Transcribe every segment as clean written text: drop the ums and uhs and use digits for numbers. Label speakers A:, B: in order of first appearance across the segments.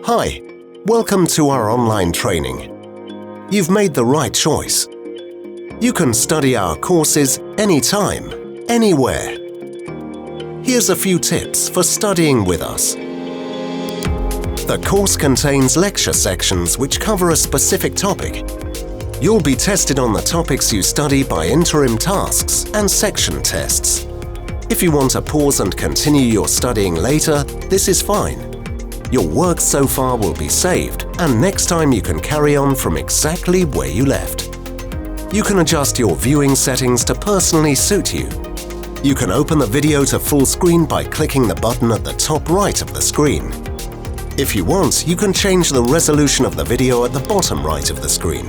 A: Hi, welcome to our online training. You've made the right choice. You can study our courses anytime, anywhere. Here's a few tips for studying with us. The course contains lecture sections which cover a specific topic. You'll be tested on the topics you study by interim tasks and section tests. If you want to pause and continue your studying later, this is fine. Your work so far will be saved, and next time you can carry on from exactly where you left. You can adjust your viewing settings to personally suit you. You can open the video to full screen by clicking the button at the top right of the screen. If you want, you can change the resolution of the video at the bottom right of the screen.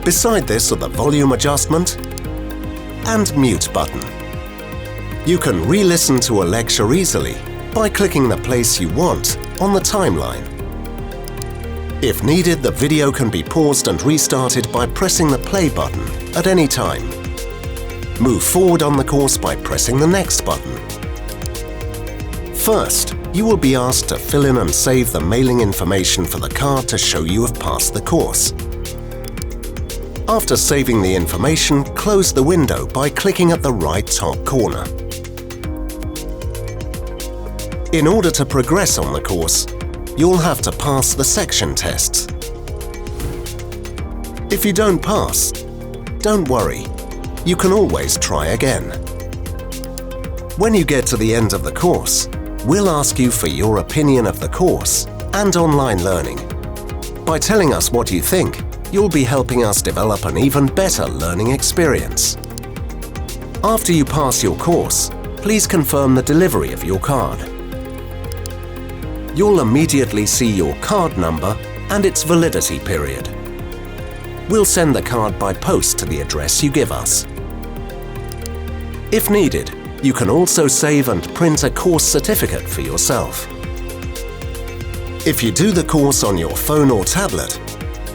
A: Beside this are the volume adjustment and mute button. You can re-listen to a lecture easily by clicking the place you want on the timeline. If needed, the video can be paused and restarted by pressing the play button at any time. Move forward on the course by pressing the next button. First, you will be asked to fill in and save the mailing information for the card to show you have passed the course. After saving the information, close the window by clicking at the right top corner. In order to progress on the course, you'll have to pass the section tests. If you don't pass, don't worry, you can always try again. When you get to the end of the course, we'll ask you for your opinion of the course and online learning. By telling us what you think, you'll be helping us develop an even better learning experience. After you pass your course, please confirm the delivery of your card. You'll immediately see your card number and its validity period. We'll send the card by post to the address you give us. If needed, you can also save and print a course certificate for yourself. If you do the course on your phone or tablet,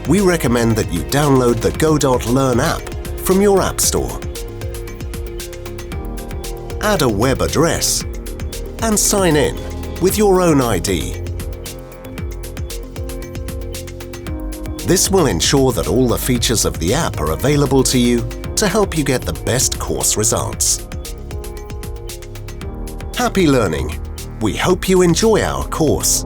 A: we recommend that you download the Go.Learn app from your App Store. Add a web address and sign in with your own ID. This will ensure that all the features of the app are available to you to help you get the best course results. Happy learning! We hope you enjoy our course.